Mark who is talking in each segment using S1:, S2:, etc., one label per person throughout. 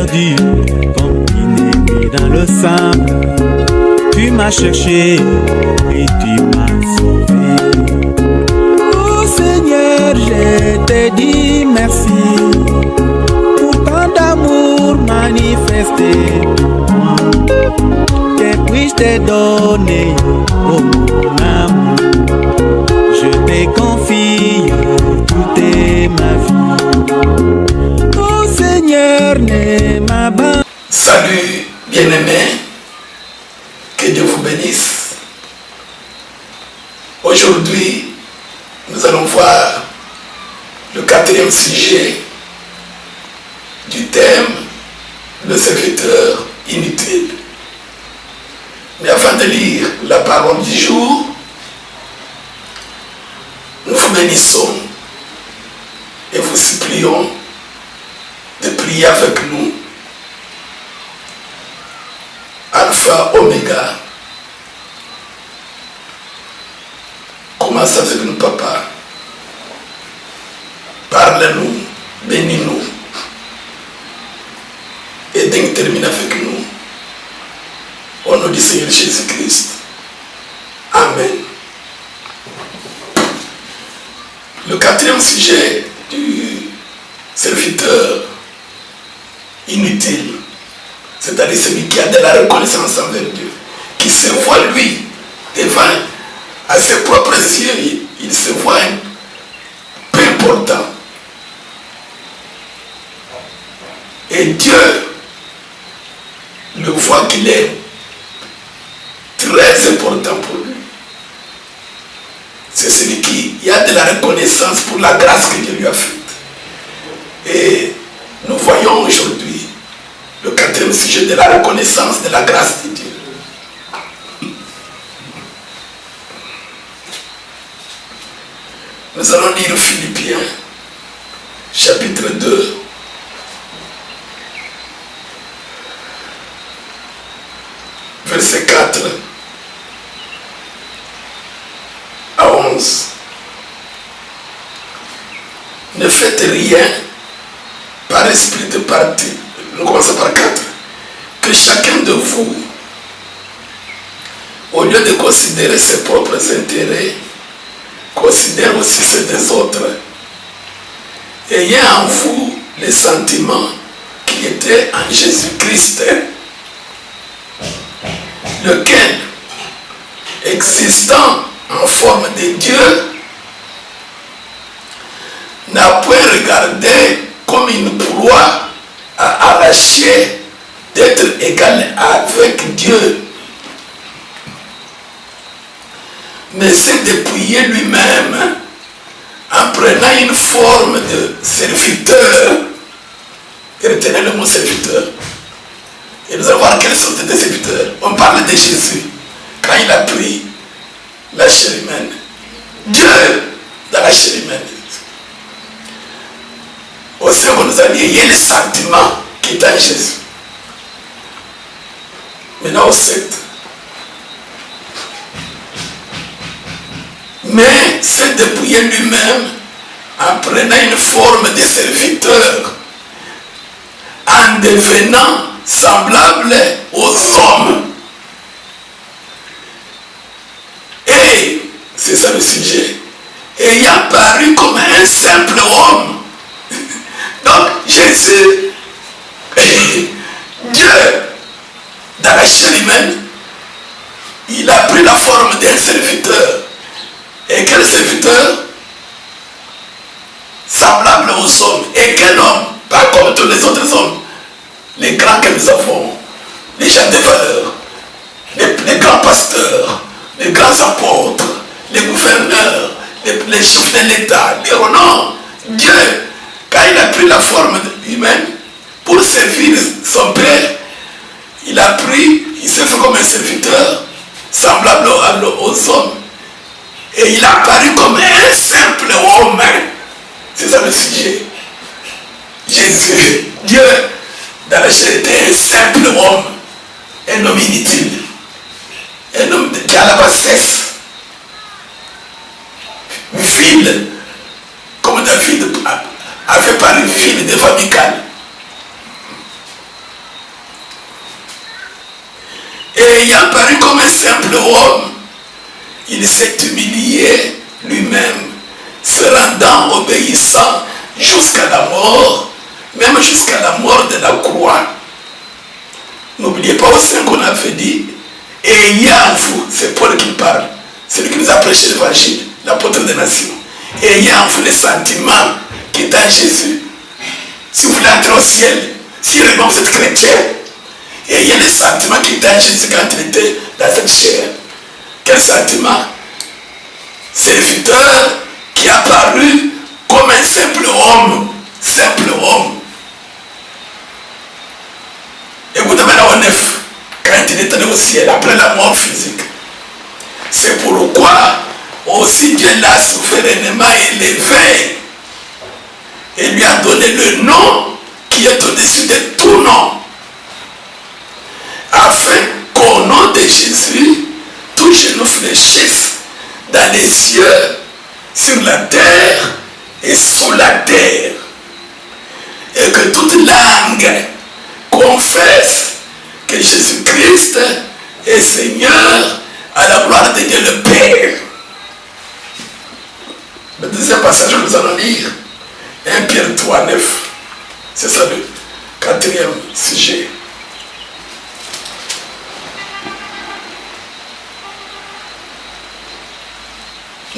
S1: perdu comme une dans le sable. Tu m'as cherché et tu m'as sauvé. Oh Seigneur, je te dis merci pour tant d'amour manifesté pour moi. Que puis-je te donner, oh mon amour? Je te confie toute ma vie. Oh Seigneur, ne m'abandonne.
S2: Salut bien-aimés, que Dieu vous bénisse. Aujourd'hui, nous allons voir le 4e sujet du thème, le serviteur inutile. Mais avant de lire la parole du jour, nous vous bénissons et vous supplions de prier avec nous. Alpha, Oméga. Commence avec nous, papa. Parle-nous, bénis-nous. Et termine avec nous. Au nom du Seigneur Jésus-Christ. Amen. Le 4e sujet du serviteur inutile, c'est-à-dire celui qui a de la reconnaissance envers Dieu, qui se voit lui devant à ses propres yeux, il se voit peu important. Et Dieu le voit qu'il est très important pour lui. C'est celui qui a de la reconnaissance pour la grâce que Dieu lui a faite. Et nous voyons aujourd'hui le 4e sujet de la reconnaissance de la grâce de Dieu. Nous allons lire Philippiens, chapitre 2, verset 4 à 11. Ne faites rien par esprit de parti. Nous commençons par 4. Que chacun de vous, au lieu de considérer ses propres intérêts, considère aussi ceux des autres, ayant en vous les sentiments qui étaient en Jésus-Christ, lequel, existant en forme de Dieu, n'a point regardé comme une proie à arracher d'être égal avec Dieu, mais s'est dépouillé lui-même en prenant une forme de serviteur. Et retenez le mot serviteur. Et nous allons voir quelle sorte de serviteur. On parle de Jésus quand il a pris la chair humaine. Dieu dans la chair humaine. Au second, nous allons dire, il y a le sentiment qui est en Jésus. Maintenant, au 7. Mais s'est dépouillé lui-même en prenant une forme de serviteur, en devenant semblable aux hommes. Et, c'est ça le sujet, ayant paru comme un simple homme. Donc, Jésus, Dieu, dans la chair humaine, il a pris la forme d'un serviteur. Et quel serviteur? Semblable aux hommes. Et quel homme? Pas comme tous les autres hommes. Les grands que nous avons, les gens de valeur, les grands pasteurs, les grands apôtres, les gouverneurs, les chefs de l'État, les non. Dieu, quand il a pris la forme humaine pour servir son Père, il s'est fait comme un serviteur, semblable aux hommes. Et il a apparu comme un simple homme. C'est ça le sujet. Jésus, Dieu, dans la chair était un simple homme, un homme inutile, un homme qui a la bassesse, vide, comme David avait paru vide devant Michal. simple homme, il s'est humilié lui-même, se rendant obéissant jusqu'à la mort, même jusqu'à la mort de la croix. N'oubliez pas aussi qu'on avait dit, ayez en vous, c'est Paul qui parle, celui qui nous a prêché l'évangile, l'apôtre des nations, ayez en vous les sentiments qui est en Jésus. Si vous voulez entrer au ciel, si vraiment vous êtes chrétien, ayez les sentiments qui étaient en Jésus quand il était dans cette chair. Quel sentiment? Serviteur qui a apparu comme un simple homme. Simple homme. Écoutez maintenant au 9, quand il est allé au ciel, après la mort physique. C'est pourquoi aussi Dieu l'a souverainement élevé et lui a donné le nom qui est au-dessus de tout nom, afin qu'au nom de Jésus, tout genou fléchisse dans les cieux, sur la terre et sous la terre, et que toute langue confesse que Jésus-Christ est Seigneur à la gloire de Dieu le Père. Le deuxième passage que nous allons lire, 1 Pierre 3, 9. C'est ça le quatrième sujet.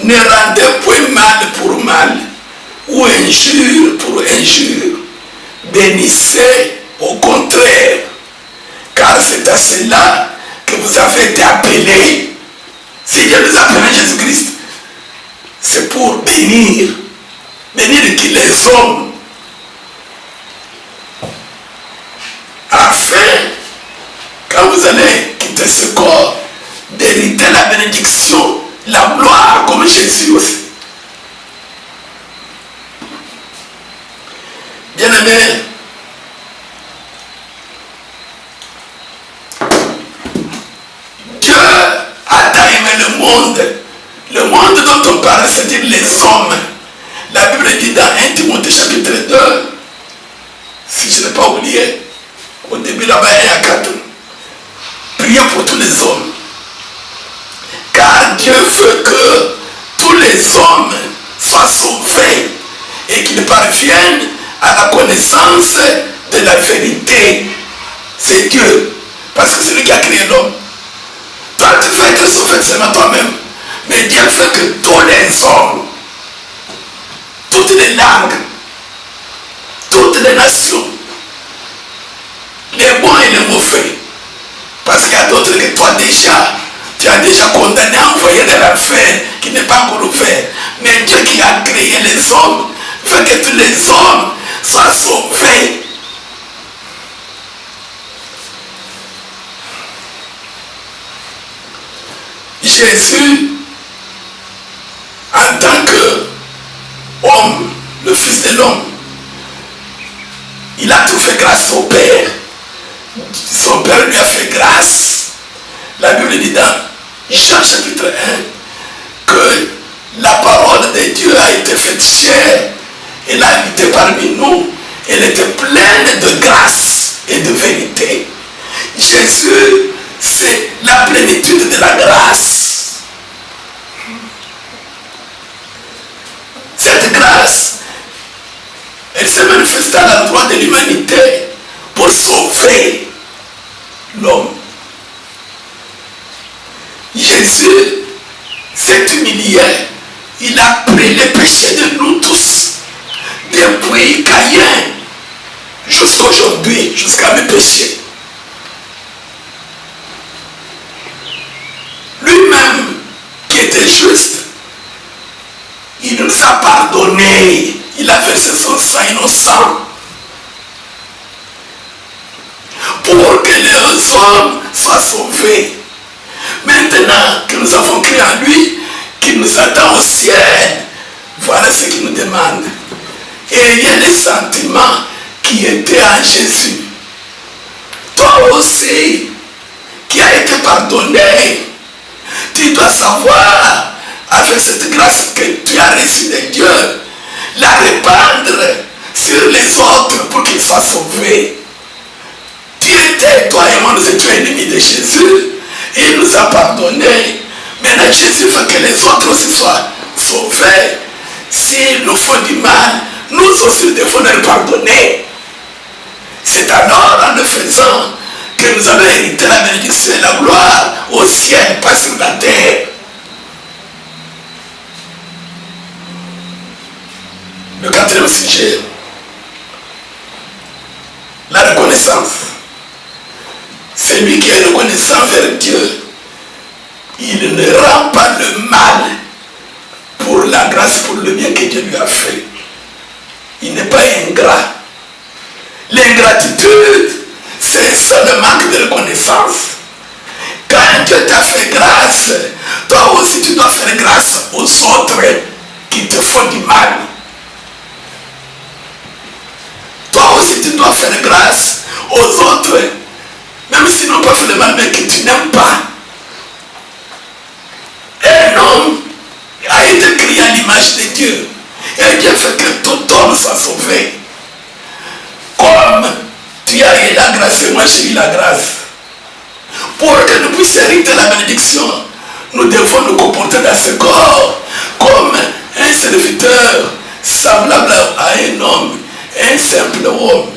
S2: Ne rendez point mal pour mal ou injure pour injure. Bénissez au contraire, car c'est à cela que vous avez été appelés. Si Dieu nous appelle en Jésus-Christ, c'est pour bénir. Bénir qui les hommes. Afin, quand vous allez quitter ce corps, d'hériter la bénédiction, la gloire comme Jésus aussi. Bien-aimés, Dieu a tant aimé le monde. Le monde dont on parle, c'est-à-dire les hommes. La Bible dit dans 1 Timothée chapitre 2, si je n'ai pas oublié, au début là-bas, 1 à 4, priez pour tous les hommes. Car Dieu veut que tous les hommes soient sauvés et qu'ils parviennent à la connaissance de la vérité. C'est Dieu. Parce que c'est lui qui a créé l'homme. Toi, tu veux être sauvé seulement toi-même. Mais Dieu veut que tous les hommes, toutes les langues, toutes les nations, les bons et les mauvais, parce qu'il y a d'autres que toi déjà, tu as déjà condamné à envoyer de l'enfer qui n'est pas encore ouvert. Mais Dieu qui a créé les hommes veut que tous les hommes soient sauvés. Jésus, en tant qu'homme, le Fils de l'homme, il a tout fait grâce au Père. Son Père lui a fait grâce. La Bible dit dans Jean chapitre 1 que la parole de Dieu a été faite chair. Elle a habité parmi nous. Elle était pleine de grâce et de vérité. Jésus, c'est la plénitude de la grâce. Cette grâce, elle s'est manifestée à l'endroit de l'humanité pour sauver l'homme. Jésus s'est humilié. Il a pris les péchés de nous tous. Depuis Caïn jusqu'à aujourd'hui, jusqu'à mes péchés. Lui-même, qui était juste, il nous a pardonné. Il a versé son sang innocent pour que les hommes soient sauvés. Maintenant que nous avons cru en lui, qu'il nous attend au ciel, voilà ce qu'il nous demande. Ayez les sentiments qui étaient en Jésus. Toi aussi, qui as été pardonné, tu dois savoir, avec cette grâce que tu as reçue de Dieu, la répandre sur les autres pour qu'ils soient sauvés. Tu étais, toi et moi, nous étions ennemis de Jésus. Il nous a pardonné. Maintenant, Jésus veut que les autres aussi soient sauvés. S'ils nous font du mal, nous aussi nous devons leur pardonner. C'est alors en le faisant que nous allons hériter la bénédiction et la gloire au ciel, pas sur la terre. Le quatrième sujet, la reconnaissance. Celui qui est reconnaissant vers Dieu, il ne rend pas le mal pour la grâce, pour le bien que Dieu lui a fait. Il n'est pas ingrat. L'ingratitude, c'est ça le manque de reconnaissance. Quand Dieu t'a fait grâce, toi aussi tu dois faire grâce aux autres qui te font du mal. Toi aussi tu dois faire grâce aux autres, même s'ils n'ont pas fait le mal, mais que tu n'aimes pas. Un homme a été créé à l'image de Dieu. Et Dieu fait que tout homme soit sauvé. Comme tu as eu la grâce et moi j'ai eu la grâce. Pour que nous puissions hériter la bénédiction, nous devons nous comporter dans ce corps comme un serviteur semblable à un homme, un simple homme,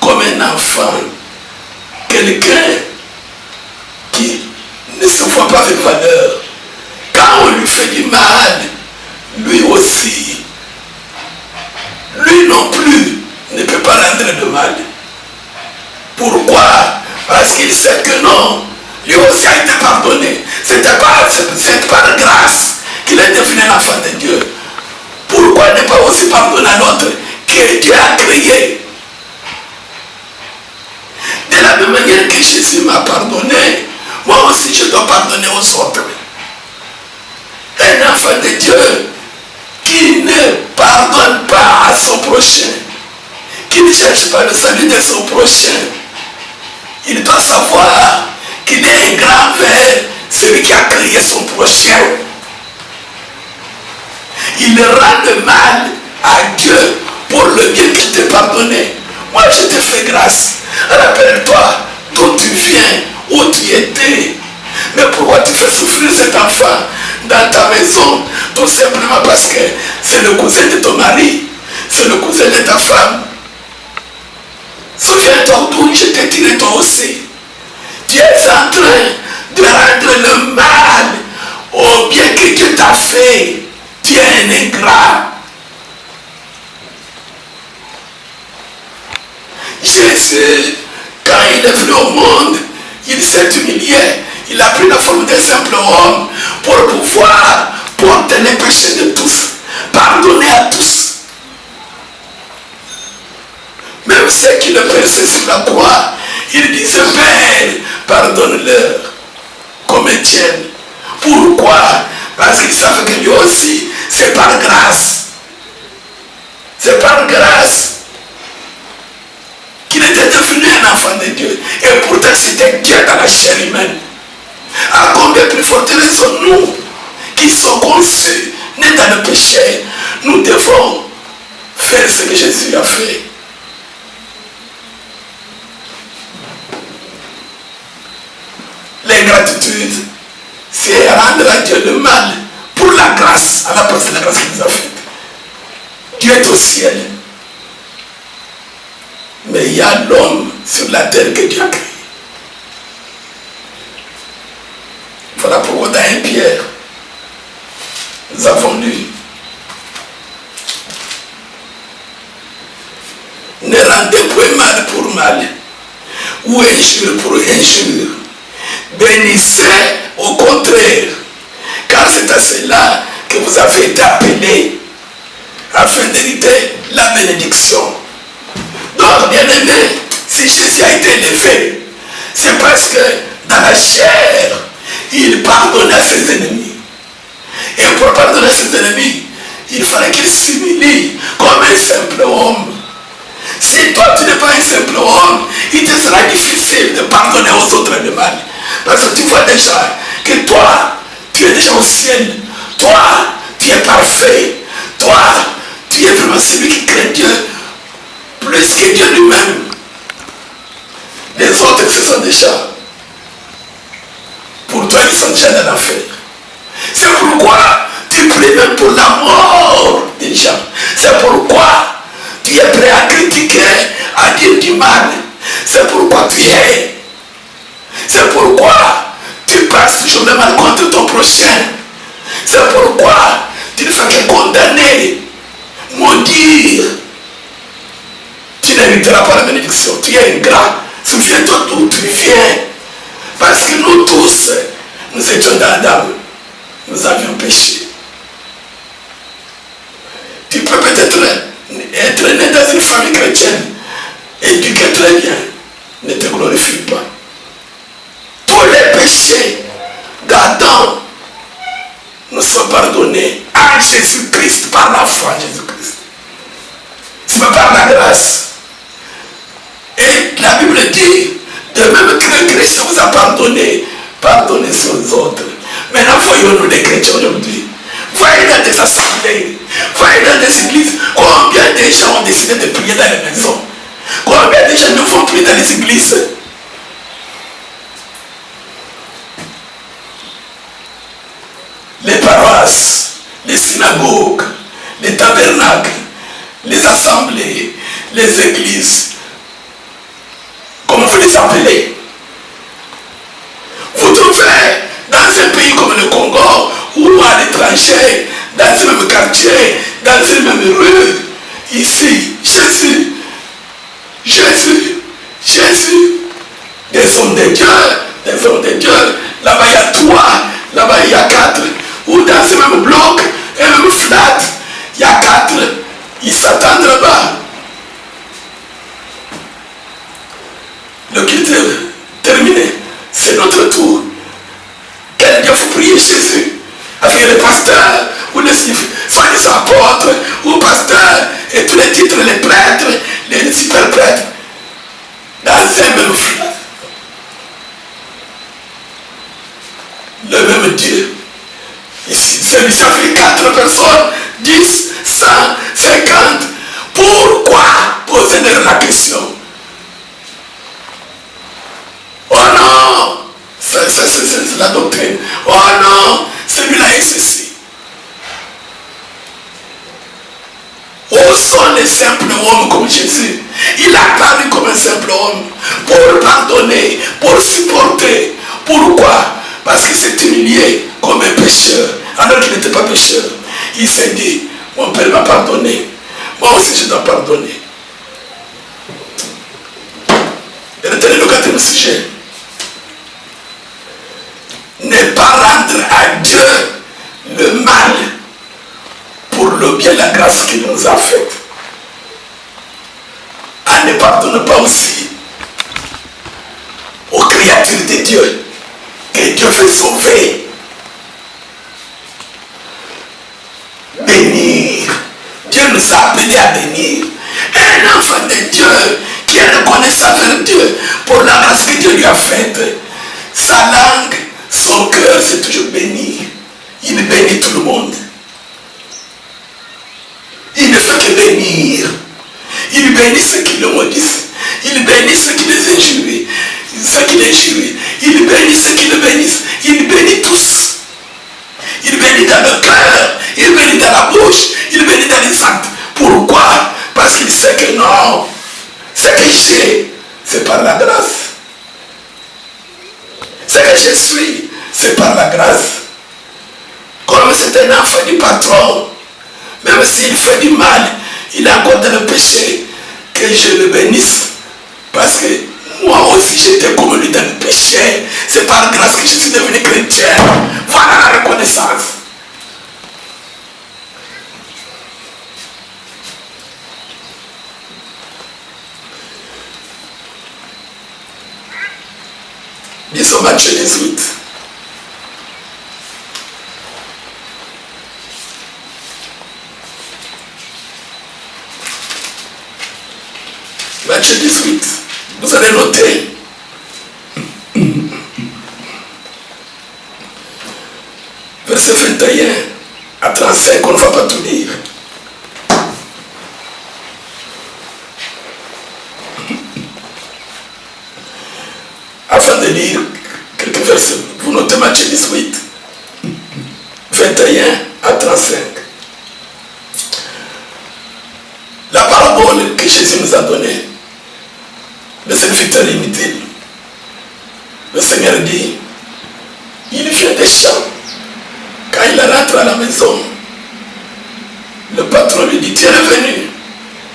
S2: comme un enfant, quelqu'un qui ne se voit pas avec valeur. Quand on lui fait du mal, lui aussi, lui non plus, ne peut pas rendre de mal. Pourquoi? Parce qu'il sait que non, lui aussi a été pardonné. C'est par grâce qu'il est devenu un enfant de Dieu. Pourquoi ne pas aussi pardonner à l'autre que Dieu a créé? De la même manière que Jésus m'a pardonné, moi aussi je dois pardonner aux autres. Un enfant de Dieu qui ne pardonne pas à son prochain, qui ne cherche pas le salut de son prochain, il doit savoir qu'il est ingrat vers celui qui a créé son prochain. Il rend le mal à Dieu pour le bien qu'il t'ait pardonné. Moi je te fais grâce. Rappelle-toi d'où tu viens, où tu étais. Mais pourquoi tu fais souffrir cet enfant dans ta maison? Tout simplement parce que c'est le cousin de ton mari, c'est le cousin de ta femme. Souviens-toi d'où je t'ai tiré toi aussi. Tu es en train de rendre le mal au bien que Dieu t'a fait. Tu es un ingrat. Jésus, quand il est venu au monde, il s'est humilié. Il a pris la forme d'un simple homme pour pouvoir porter les péchés de tous, pardonner à tous. Même ceux qui le perçaient sur la croix, il disait, Père, pardonne-leur comme Étienne. Pourquoi? Parce qu'ils savent que lui aussi, c'est par grâce. C'est par grâce qu'il était devenu un enfant de Dieu. Et pourtant, c'était Dieu dans la chair humaine. À combien plus forte raison nous, qui sommes conçus, nés dans le péché, nous devons faire ce que Jésus a fait. L'ingratitude, c'est rendre à Dieu le mal pour la grâce, à la place de la grâce qu'il nous a faite. Dieu est au ciel, mais il y a l'homme sur la terre que Dieu a créé. Voilà pourquoi dans 1 Pierre, nous avons lu: ne rendez point mal pour mal, ou injure pour injure. Bénissez au contraire, car c'est à cela que vous avez été appelés, afin d'hériter la bénédiction. Donc, bien aimé, si Jésus a été élevé, c'est parce que dans la chair, il pardonnait à ses ennemis. Et pour pardonner à ses ennemis, il fallait qu'il s'humilie comme un simple homme. Si toi tu n'es pas un simple homme, il te sera difficile de pardonner aux autres le mal. Parce que tu vois déjà que toi, tu es déjà au ciel. Toi, tu es parfait. Toi, tu es vraiment celui qui craint Dieu plus que Dieu lui-même. Les autres, ce sont déjà tu es prêt à critiquer, à dire du mal. C'est pourquoi tu es. C'est pourquoi tu passes toujours le mal contre ton prochain. C'est pourquoi tu ne fais que condamner, maudire. Tu n'hériteras pas la bénédiction. Tu es ingrat. Souviens-toi d'où tu viens. Parce que nous tous, nous étions d'Adam. Nous avions péché. Tu peux peut-être être né dans une famille chrétienne, éduqué très bien. Ne te glorifie pas. Tous les péchés d'Adam nous sont pardonnés à Jésus-Christ, par la foi en Jésus-Christ. C'est par la grâce. Et la Bible dit, de même que le Christ vous a pardonné, pardonnez aux autres. Maintenant, voyons-nous les chrétiens aujourd'hui. Voyez dans des assemblées, voyez dans des églises, combien de gens ont décidé de prier dans les maisons. Combien de gens ne vont plus dans les églises. Les paroisses, les synagogues, les tabernacles, les assemblées, les églises, comme vous les appelez. Vous trouvez dans un pays comme le Congo ou à l'étranger, dans ce même quartier, dans ce même rue, ici, Jésus, des hommes de Dieu, là-bas il y a 3, là-bas il y a 4, ou dans ce même bloc, un même flat, il y a 4, ils s'attendent là-bas. Le culte est terminé, c'est notre tour. Quel Dieu vous priez Jésus avec les pasteurs ou les soi-disant apôtres ou pasteurs et tous les titres, les prêtres, les super prêtres dans un même flat. Le même Dieu. Ici, celui-ci a fait 4 personnes, 10, 100, 50. Pourquoi? Posez-leur la question. Oh non, c'est la doctrine. Oh non, celui-là est ceci. Où sont les simples hommes comme Jésus? Il a parlé comme un simple homme pour pardonner, pour supporter. Pourquoi? Parce qu'il s'est humilié comme un pécheur, alors qu'il n'était pas pécheur. Il s'est dit, mon Père m'a pardonné, moi aussi je dois pardonner. Et retenez le 4e sujet. Ne pas rendre à Dieu le mal pour le bien, la grâce qu'il nous a faite. En ne pardonne pas aussi aux créatures de Dieu que Dieu veut sauver. Bénir. Dieu nous a appelés à bénir. Un enfant de Dieu qui est reconnaissant vers Dieu pour la grâce que Dieu lui a faite. Sa langue, son cœur, c'est toujours bénir. Il bénit tout le monde. Il ne fait que bénir. Il bénit ceux qui le maudissent. Il bénit ceux qui les injurient. Ceux qui l'injurient. Il bénit ceux qui le bénissent. Il bénit tous. Il bénit dans le cœur. Il bénit dans la bouche. Il bénit dans les actes. Pourquoi? Parce qu'il sait que non. Ce que j'ai, c'est par la grâce. Ce que je suis, c'est par la grâce. Comme c'est un enfant du patron, même s'il fait du mal, il a encore dans le péché, que je le bénisse. Parce que moi aussi j'étais comme lui dans le péché. C'est par grâce que je suis devenu chrétien. Voilà la reconnaissance. Lisons Matthieu 18. Matthieu 18. Vous allez noter. Verset 21 à 35, on ne va pas tout lire. Afin de lire quelques versets, vous notez Matthieu 18, 21 à 35. La parabole Jésus nous a donné. Le serviteur inutile. Le Seigneur dit, il vient des champs. Quand il rentre à la maison, le patron lui dit, tu es revenu.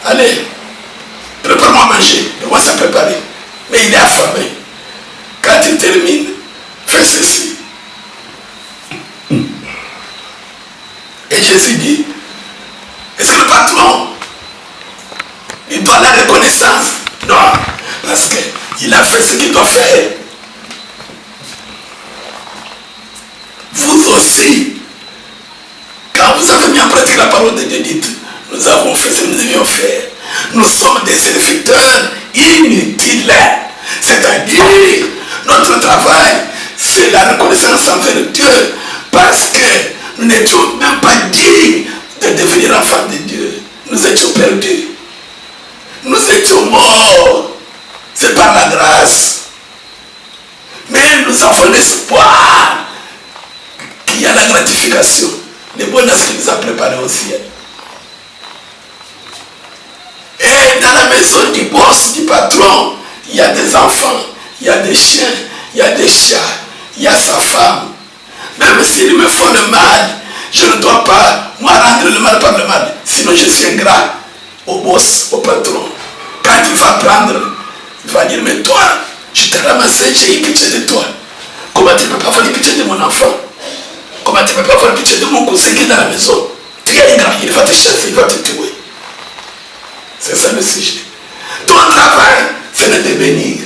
S2: Allez, prépare-moi à manger. Il commence à préparer. Mais il est affamé. Quand il termine, fais ceci. Et Jésus dit, est-ce que le patron, il doit la reconnaissance? Non, parce qu'il a fait ce qu'il doit faire. Vous aussi, quand vous avez mis en pratique la parole de Dieu, dites, nous avons fait ce que nous devions faire. Nous sommes des serviteurs inutiles. C'est-à-dire, notre travail, c'est la reconnaissance envers Dieu, parce que nous n'étions même pas dignes de devenir enfants de Dieu. Nous étions perdus. Nous étions morts. C'est par la grâce. Mais nous avons l'espoir qu'il y a la gratification, les bonheurs qu'il nous a préparés au ciel. Et dans la maison du boss, du patron, il y a des enfants, il y a des chiens, il y a des chats, il y a sa femme. Même s'ils me font le mal, je ne dois pas moi rendre le mal par le mal. Sinon je suis ingrat au boss, au patron. Quand il va prendre, il va dire, mais toi, je t'ai ramassé, j'ai eu pitié de toi. Comment tu ne peux pas avoir pitié de mon enfant? Comment tu ne peux pas avoir pitié de mon cousin qui est dans la maison? Tu es ingrat, il va te chasser, il va te tuer. C'est ça le sujet. Ton travail, c'est de te bénir.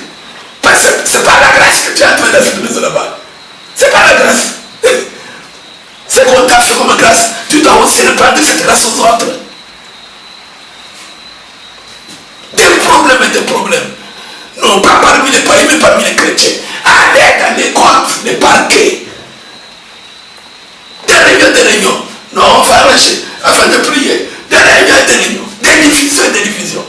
S2: C'est pas la grâce que tu as trouvé dans cette maison là-bas. C'est pas la grâce. C'est qu'on t'a fait comme grâce. Tu dois aussi répandre cette grâce aux autres. Des problèmes. Non pas parmi les païens, mais parmi les chrétiens. Allez dans les côtes, les parquets. Des réunions. Non, on va arracher afin de prier. Des réunions. Des divisions.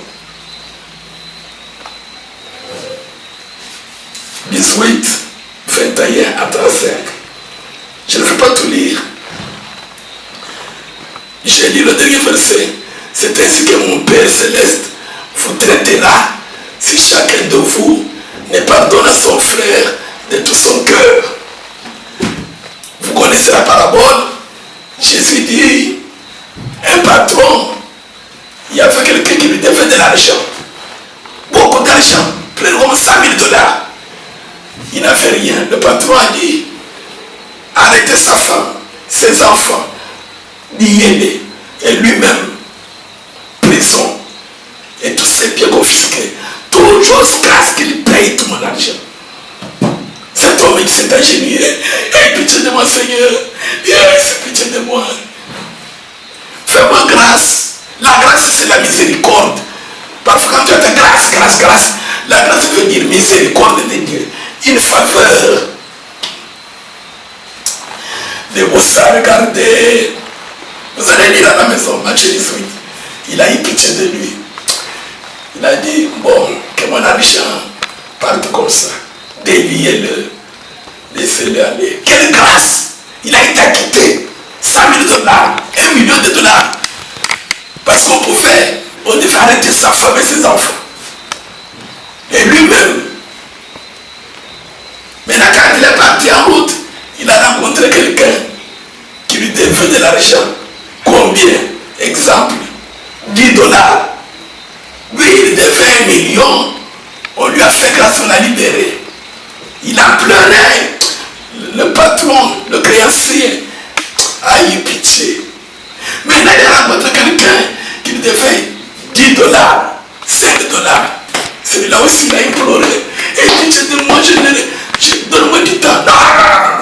S2: 18, 21 à 35. Je ne vais pas tout lire. J'ai lu le dernier verset. C'est ainsi que mon Père céleste vous traitera si chacun de vous ne pardonne à son frère de tout son cœur. Vous connaissez la parabole. Jésus dit, un patron, il y avait quelqu'un qui lui devait de l'argent. Beaucoup d'argent, plus de 100 000 $. Il n'avait rien. Le patron a dit, arrêtez sa femme, ses enfants, liez-les, et lui-même, prison, et tous ses biens confisqués, toujours jusqu'à ce qu'il paye tout mon argent. Cet homme il s'est ingénié. Aie pitié de moi, Seigneur. Aie pitié de moi. Fais-moi grâce. La grâce, c'est la miséricorde. Parfois, quand tu as ta grâce, la grâce veut dire miséricorde de Dieu. Une faveur. De vous regarder. Vous allez lire à la maison, Matthieu 18. Il a eu pitié de lui. Il a dit, bon, que mon argent parte comme ça. Déliez-le. Laissez-le aller. Quelle grâce! Il a été acquitté. 100 000 $, $1 million. Parce qu'on devait arrêter sa femme et ses enfants. Et lui-même. Maintenant, quand il est parti en route, il a rencontré quelqu'un qui lui devait de l'argent. Combien? Exemple, 10 $. Lui, il devait 1 million. On lui a fait grâce, on l'a libéré. Il a pleuré. Le patron, le créancier, a eu pitié. Maintenant, il a rencontré quelqu'un qui lui devait 10 $, 5 $. Celui-là aussi, il a imploré. Et pitié de moi, donne-moi du temps.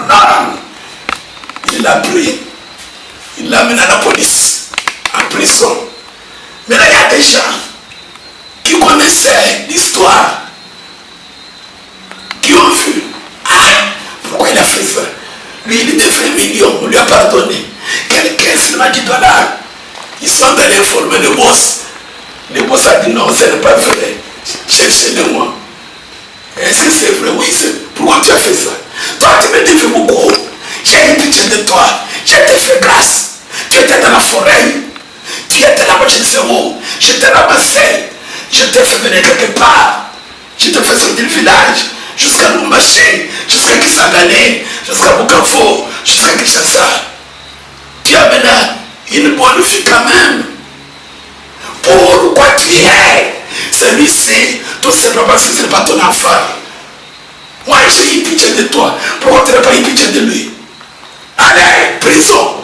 S2: Non. Il l'a pris. Il l'a amené à la police, en prison. Mais là, il y a des gens qui connaissaient l'histoire, qui ont vu. Pourquoi il a fait ça? Lui, il devait 1 million, on lui a pardonné. Quelqu'un seulement 10 $. Ils sont allés informer le boss. Le boss a dit non, ce n'est pas vrai. Cherchez-le-moi. Est-ce que c'est vrai? Oui, c'est. Pourquoi tu as fait ça? Toi, tu me devais beaucoup. J'ai eu pitié de toi. Je t'ai fait grâce. Tu étais dans la forêt. Tu étais là-bas, je ne sais où. Je t'ai ramassé. Je t'ai fait venir quelque part. Je t'ai fait sortir du village jusqu'à Lumbashi, jusqu'à Kisangani, jusqu'à Bukavu, jusqu'à Kinshasa. Tu as maintenant une bonne fille quand même. Pourquoi tu es celui-ci, tout simplement parce que ce n'est pas ton enfant. Moi j'ai eu pitié de toi. Pourquoi tu n'as pas eu pitié de lui? Allez, prison.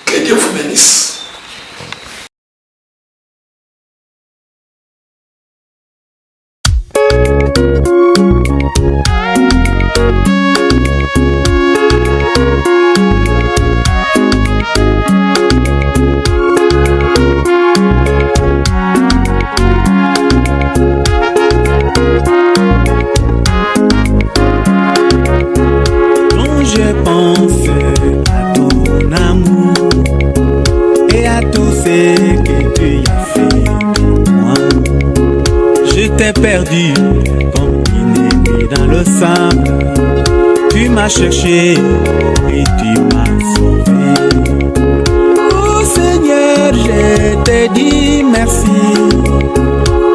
S2: Que Dieu vous bénisse.
S1: Je pense à ton amour et à tout ce que tu as fait pour moi. Je t'ai perdu comme une dans le sable. Tu m'as cherché et tu m'as sauvé. Oh Seigneur, je te dis merci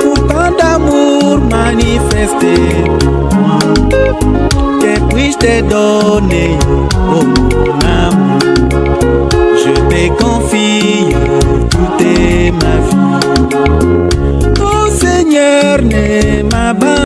S1: pour tant d'amour manifesté pour moi. Que puis-je te donner, oh mon amour? Je te confie